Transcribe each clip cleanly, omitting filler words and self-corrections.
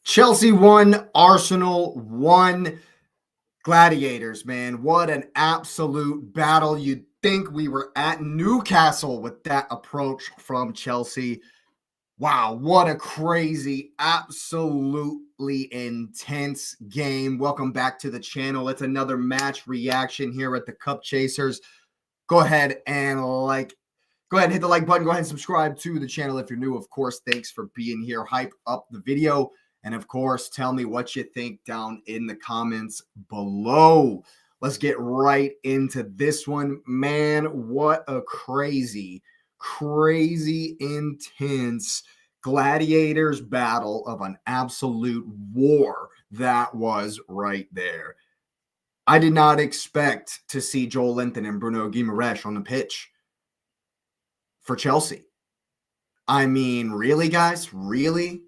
Chelsea won, Arsenal won. Gladiators, man. What an absolute battle. You'd think we were at Newcastle with that approach from Chelsea. Wow, what a crazy, absolutely intense game. Welcome back to the channel. It's another match reaction here at the Cup Chasers. Go ahead and hit the like button. Go ahead and subscribe to the channel if you're new. Of course, thanks for being here. Hype up the video. And of course, tell me what you think down in the comments below. Let's get right into this one. Man, what a crazy, intense gladiators battle of an absolute war that was right there. I did not expect to see Joel Linton and Bruno Guimaraes on the pitch for Chelsea. I mean, really, guys? Really?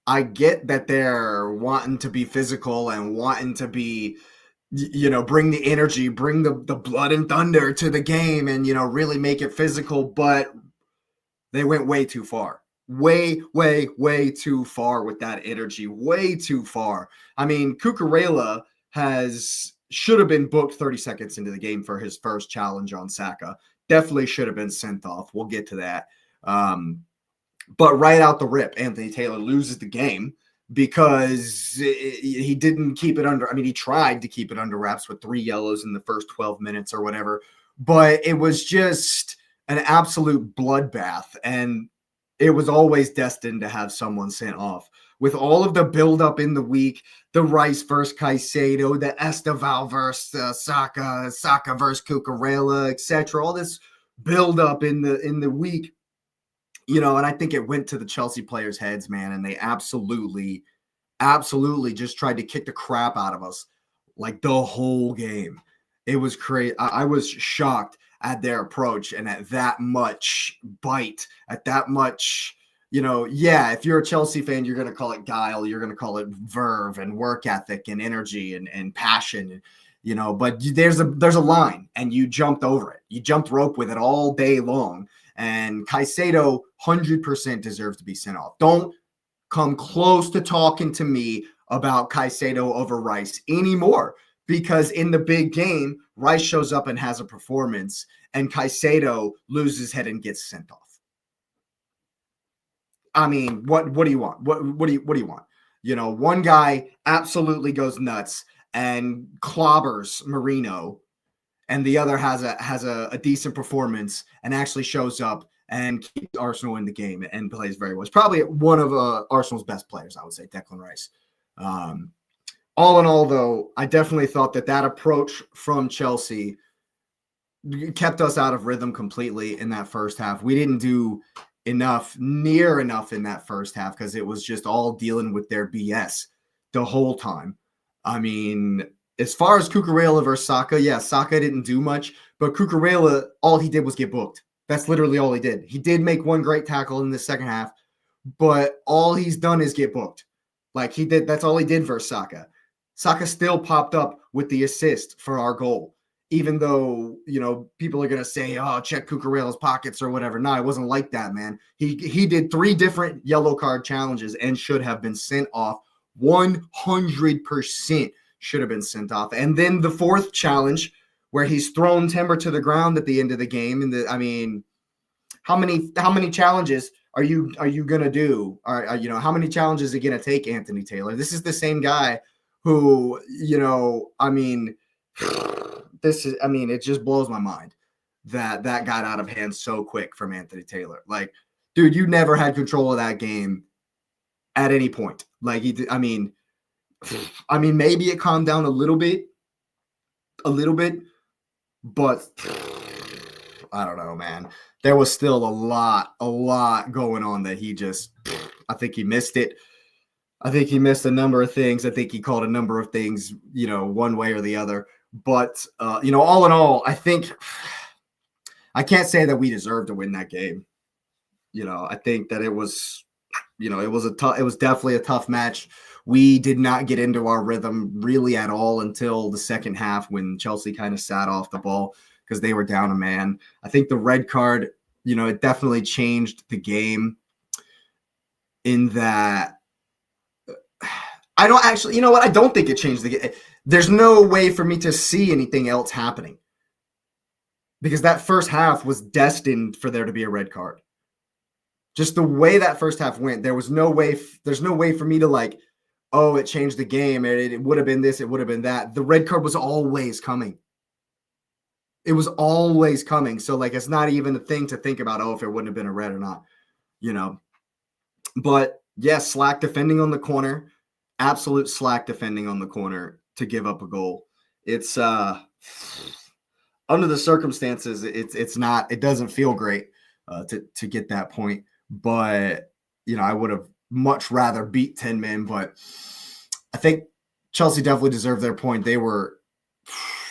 I get that they're wanting to be physical and wanting to be, bring the energy, bring the blood and thunder to the game and, really make it physical, but they went way too far. Way too far with that energy. Way too far. I mean, Cucurella should have been booked 30 seconds into the game for his first challenge on Saka. Definitely should have been sent off. We'll get to that. But right out the rip, Antony Taylor loses the game because he didn't keep it under. I mean, he tried to keep it under wraps with 3 yellows in the first 12 minutes or whatever, but it was just an absolute bloodbath, and it was always destined to have someone sent off. With all of the buildup in the week, the Rice versus Caicedo, the Esteval versus Saka versus Cucurella, etc. All this buildup in the week. And I think it went to the Chelsea players' heads, man, and they absolutely just tried to kick the crap out of us like the whole game. It was crazy. I was shocked at their approach and at that much bite, at that much, if you're a Chelsea fan, you're going to call it guile, you're going to call it verve and work ethic and energy and passion, but there's a line and you jumped over it. You jumped rope with it all day long. And Caicedo 100% deserves to be sent off. Don't come close to talking to me about Caicedo over Rice anymore, because in the big game, Rice shows up and has a performance, and Caicedo loses his head and gets sent off. I mean, what do you want? What do you want? One guy absolutely goes nuts and clobbers Marino, and the other has a decent performance and actually shows up and keeps Arsenal in the game and plays very well. It's probably one of Arsenal's best players, I would say, Declan Rice. All in all, though, I definitely thought that approach from Chelsea kept us out of rhythm completely in that first half. We didn't do near enough in that first half because it was just all dealing with their BS the whole time. I mean, as far as Cucurella versus Saka, yeah, Saka didn't do much, but Cucurella, all he did was get booked. That's literally all he did. He did make one great tackle in the second half, but all he's done is get booked. That's all he did versus Saka. Saka still popped up with the assist for our goal, even though, people are going to say, oh, check Cucurella's pockets or whatever. No, it wasn't like that, man. He did 3 different yellow card challenges and should have been sent off 100%. Should have been sent off. And then the 4th challenge where he's thrown Timber to the ground at the end of the game. And I mean, how many challenges are you going to do? How many challenges are you going to take, Antony Taylor? This is the same guy who, it just blows my mind that got out of hand so quick from Antony Taylor. Like, dude, you never had control of that game at any point. Like, maybe it calmed down a little bit, but I don't know, man. There was still a lot going on that I think he missed it. I think he missed a number of things. I think he called a number of things, one way or the other. But, all in all, I think I can't say that we deserved to win that game. I think that it was, it was definitely a tough match. We did not get into our rhythm really at all until the second half when Chelsea kind of sat off the ball because they were down a man. I think the red card, it definitely changed the game in that I don't actually, you know what? I don't think it changed the game. There's no way for me to see anything else happening because that first half was destined for there to be a red card. Just the way that first half went, there's no way for me to like, oh, it changed the game. It would have been this, it would have been that. The red card was always coming. It was always coming. So like, it's not even a thing to think about, oh, if it wouldn't have been a red or not, you know. But yeah, slack defending on the corner, absolute slack defending on the corner to give up a goal. It's under the circumstances, it's not, it doesn't feel great to get that point. But you know, I would have much rather beat 10 men. But I think Chelsea definitely deserved their point. They were,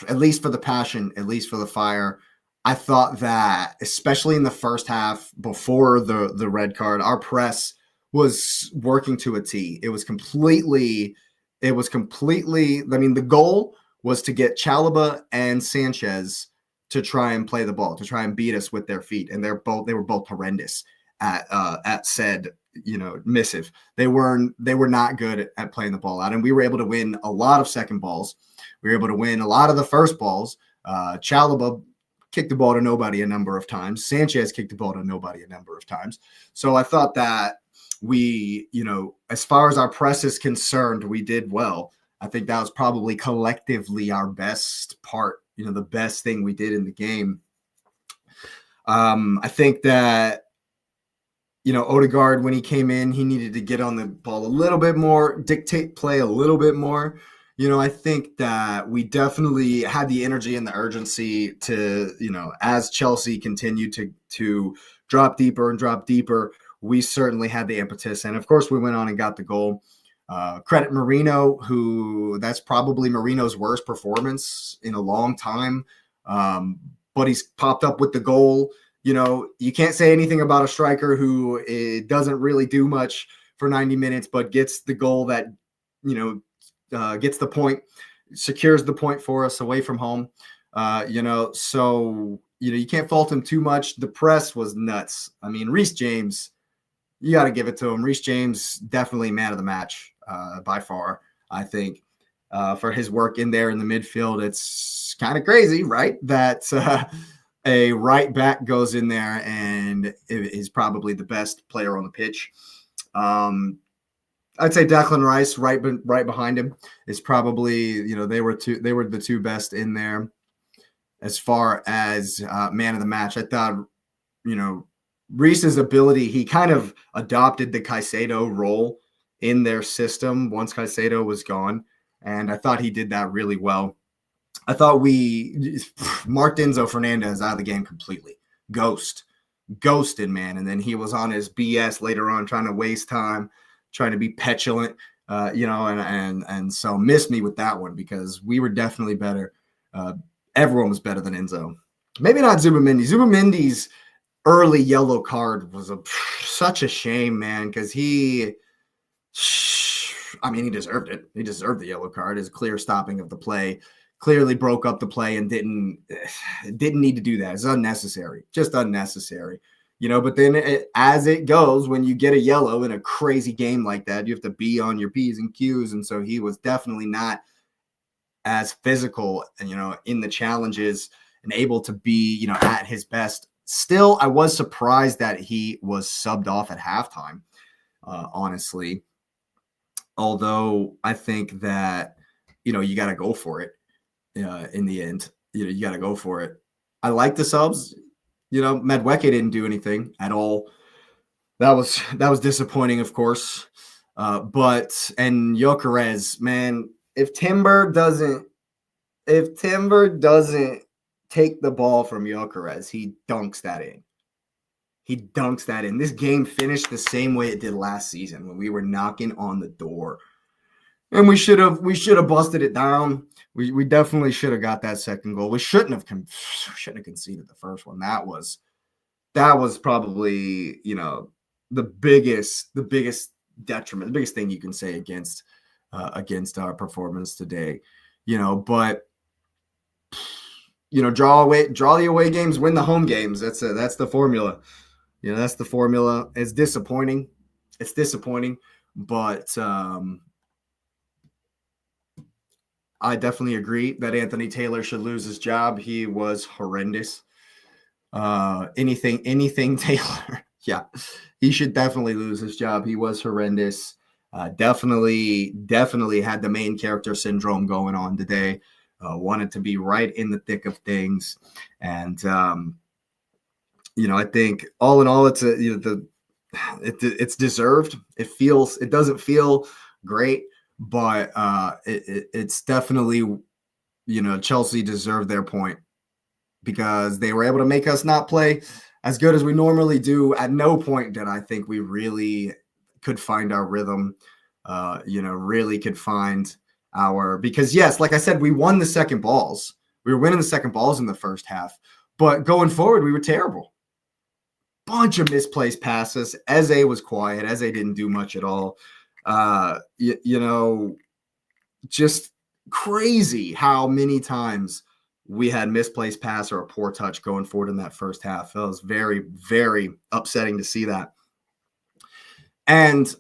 at least for the passion, at least for the fire. I thought that, especially in the first half before the red card, our press was working to a T. It was completely. I mean, the goal was to get Chalobah and Sanchez to try and play the ball, to try and beat us with their feet, and they were both horrendous at said, you know, missive. They were not good at playing the ball out, and we were able to win a lot of second balls. We were able to win a lot of the first balls. Chalobah kicked the ball to nobody a number of times. Sanchez kicked the ball to nobody a number of times. So I thought that we, you know, as far as our press is concerned, we did well. I think that was probably collectively our best part, you know, the best thing we did in the game. I think that, you know, Odegaard, when he came in, he needed to get on the ball a little bit more, dictate play a little bit more. You know, I think that we definitely had the energy and the urgency to, you know, as Chelsea continued to drop deeper and drop deeper, we certainly had the impetus. And of course, we went on and got the goal. Credit Marino, who that's probably Marino's worst performance in a long time. But he's popped up with the goal. You know, you can't say anything about a striker who doesn't really do much for 90 minutes, but gets the goal that, you know, gets the point, secures the point for us away from home. You know, so, you know, you can't fault him too much. The press was nuts. I mean, Reece James, you got to give it to him. Reece James, definitely man of the match by far, I think, for his work in there in the midfield. It's kind of crazy, right? That a right back goes in there and is probably the best player on the pitch. I'd say Declan Rice, right behind him, is probably, you know, they were the two best in there as far as man of the match. I thought, you know, Reece's ability, he kind of adopted the Caicedo role in their system once Caicedo was gone, and I thought he did that really well. I thought Mark Enzo Fernandez out of the game completely. Ghosted, man. And then he was on his BS later on, trying to waste time, trying to be petulant, you know, and so missed me with that one because we were definitely better. Everyone was better than Enzo. Maybe not Zubimendi. Zubimendi's early yellow card was such a shame, man, because he deserved it. He deserved the yellow card. His clear stopping of the play clearly broke up the play and didn't need to do that. It's unnecessary, just unnecessary, you know. But then as it goes, when you get a yellow in a crazy game like that, you have to be on your P's and Q's. And so he was definitely not as physical and, you know, in the challenges and able to be, you know, at his best. Still, I was surprised that he was subbed off at halftime, honestly. Although I think that, you know, you got to go for it in the end. You know, you got to go for it. I like the subs. You know, Madueke didn't do anything at all. That was disappointing, of course. And Gyökeres, man, if Timber doesn't take the ball from Gyökeres, he dunks that in. This game finished the same way it did last season when we were knocking on the door. And we should have busted it down. We definitely should have got that second goal. We shouldn't have conceded the first one. That was probably, you know, the biggest detriment, the biggest thing you can say against our performance today. You know, but you know, draw the away games, win the home games. That's the formula. You know, that's the formula. It's disappointing, but I definitely agree that Antony Taylor should lose his job. He was horrendous. Anything Taylor. Yeah, he should definitely lose his job. He was horrendous. Definitely had the main character syndrome going on today. Wanted to be right in the thick of things, and I think all in all, it's it's deserved. It doesn't feel great, but it's definitely, Chelsea deserved their point because they were able to make us not play as good as we normally do. At no point did I think we really could find our rhythm, really could find because yes, like I said, we won the second balls. We were winning the second balls in the first half, but going forward, we were terrible. Bunch of misplaced passes. Eze was quiet. Eze didn't do much at all. Just crazy how many times we had misplaced pass or a poor touch going forward in that first half. It was very, very upsetting to see that. And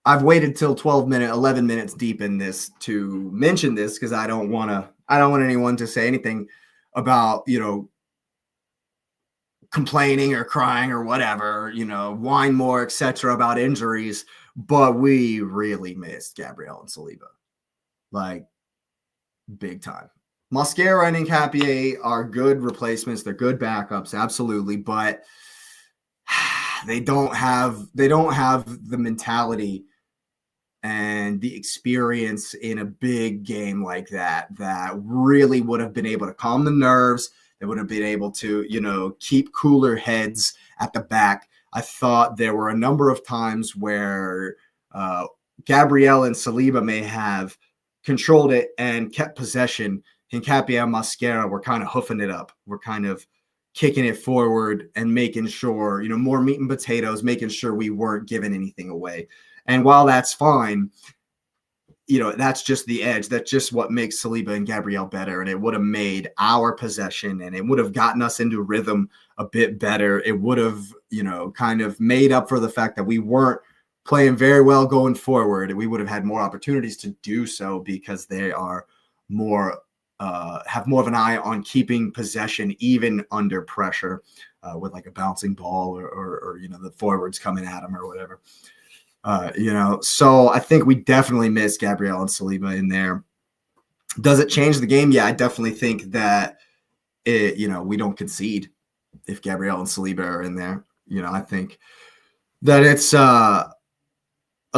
I've waited till 11 minutes deep in this to mention this because I don't want anyone to say anything about, complaining or crying or whatever, whine more, etc. about injuries. But we really missed Gabriel and Saliba, like big time. Mosquera and Nkapie are good replacements. They're good backups, absolutely, but they don't have the mentality and the experience in a big game like that really would have been able to calm the nerves. They would have been able to, keep cooler heads at the back. I thought there were a number of times where Gabriel and Saliba may have controlled it and kept possession. Nkapie and Mosquera were kind of hoofing it up. We're kind of kicking it forward and making sure, more meat and potatoes, making sure we weren't giving anything away. And while that's fine, that's just the edge. That's just what makes Saliba and Gabriel better. And it would have made our possession and it would have gotten us into rhythm a bit better. It would have, kind of made up for the fact that we weren't playing very well going forward. We would have had more opportunities to do so because they are have more of an eye on keeping possession even under pressure with like a bouncing ball or the forwards coming at them or whatever. So I think we definitely miss Gabriel and Saliba in there. Does it change the game? Yeah, I definitely think that we don't concede if Gabriel and Saliba are in there. I think that it's a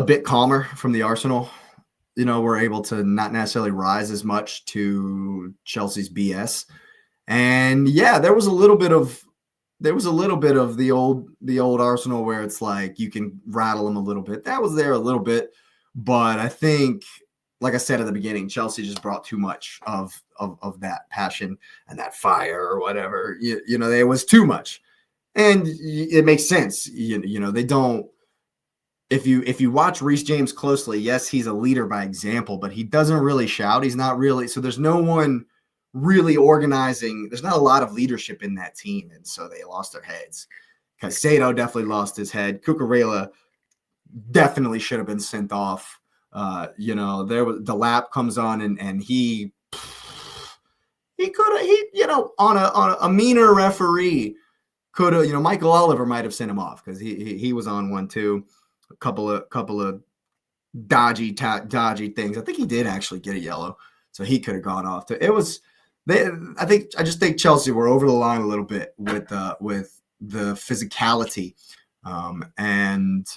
bit calmer from the Arsenal. We're able to not necessarily rise as much to Chelsea's BS. And yeah, there was a little bit of the old Arsenal where it's like you can rattle them a little bit. That was there a little bit, but I think, like I said at the beginning, Chelsea just brought too much of that passion and that fire or whatever. It was too much, and it makes sense. They don't. If you watch Reece James closely, yes, he's a leader by example, but he doesn't really shout. He's not really. So there's no one really organizing. There's not a lot of leadership in that team, and so they lost their heads. Caicedo definitely lost his head. Cucurella definitely should have been sent off. There was the lap comes on and he could have on a meaner referee could have Michael Oliver might have sent him off because he was on one too. A couple of dodgy things. I think he did actually get a yellow, so he could have gone off. I just think Chelsea were over the line a little bit with the physicality, and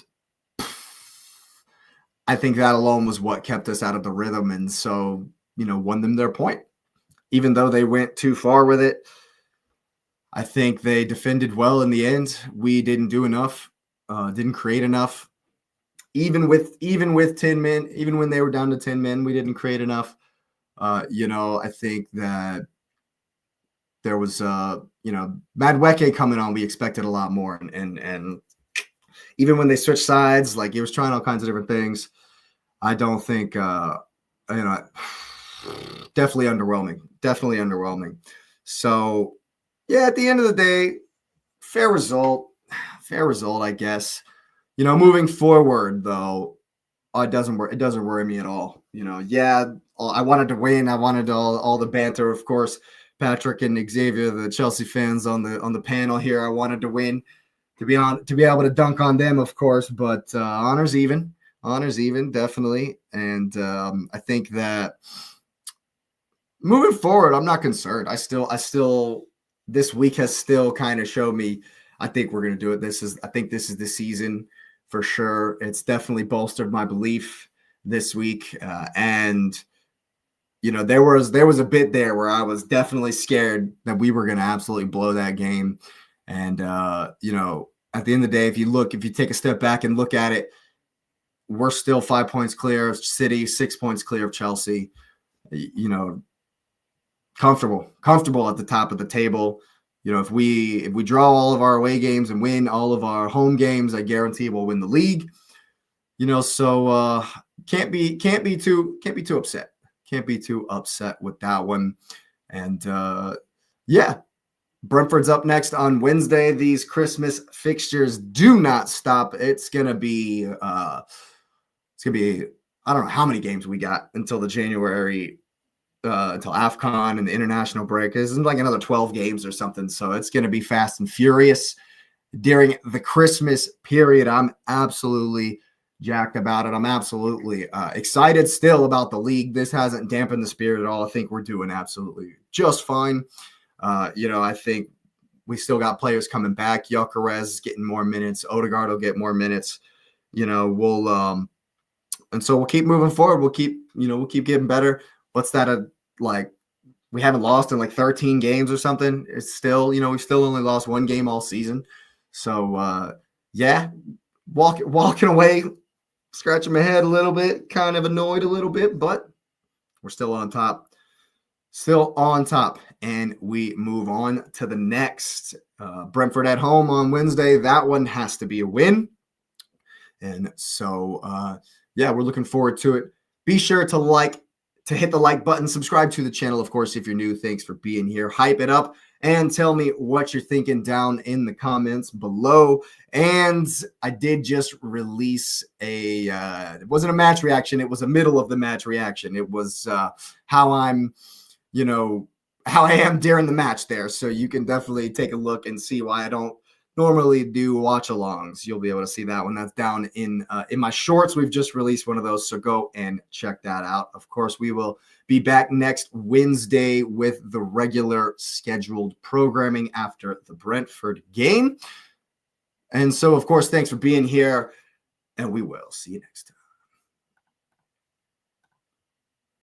I think that alone was what kept us out of the rhythm, and so won them their point. Even though they went too far with it, I think they defended well in the end. We didn't do enough, didn't create enough. Even with 10 men, even when they were down to 10 men, we didn't create enough. I think that there was, Madueke coming on, we expected a lot more. And even when they switched sides, like he was trying all kinds of different things, I don't think, definitely underwhelming. So, yeah, at the end of the day, fair result, I guess. Moving forward, though, Oh, it doesn't work. It doesn't worry me at all. Yeah, I wanted to win. I wanted all the banter, of course. Patrick and Xavier, the Chelsea fans on the panel here. I wanted to win to be able to dunk on them, of course. But honors even, definitely. And I think that moving forward, I'm not concerned. I still this week has still kind of showed me. I think we're gonna do it. I think this is the season for sure. It's definitely bolstered my belief this week, and there was a bit there where I was definitely scared that we were gonna absolutely blow that game, and at the end of the day, if you take a step back and look at it, we're still 5 points clear of City, 6 points clear of Chelsea. Comfortable at the top of the table. If we draw all of our away games and win all of our home games, I guarantee we'll win the league. So can't be too upset. Can't be too upset with that one. And yeah, Brentford's up next on Wednesday. These Christmas fixtures do not stop. It's gonna be I don't know how many games we got until the January until AFCON and the international break. It's like another 12 games or something. So it's going to be fast and furious during the Christmas period. I'm absolutely jacked about it. I'm absolutely excited still about the league. This hasn't dampened the spirit at all. I think we're doing absolutely just fine. I think we still got players coming back. Cucurella getting more minutes. Odegaard will get more minutes. And so we'll keep moving forward. We'll keep getting better. What's that? We haven't lost in like 13 games or something. It's still, we've still only lost one game all season. So yeah, walking away, scratching my head a little bit, kind of annoyed a little bit, but we're still on top. And we move on to the next. Brentford at home on Wednesday. That one has to be a win. And so, yeah, we're looking forward to it. Be sure to hit the like button, subscribe to the channel, of course, if you're new. Thanks for being here. Hype it up and tell me what you're thinking down in the comments below. And I did just release it wasn't a match reaction. It was a middle of the match reaction. It was how I am during the match there. So you can definitely take a look and see why I don't normally do watch alongs. You'll be able to see that one. That's down in my shorts. We've just released one of those, so go and check that out. Of course, we will be back next Wednesday with the regular scheduled programming after the Brentford game. And so, of course, thanks for being here, and we will see you next time.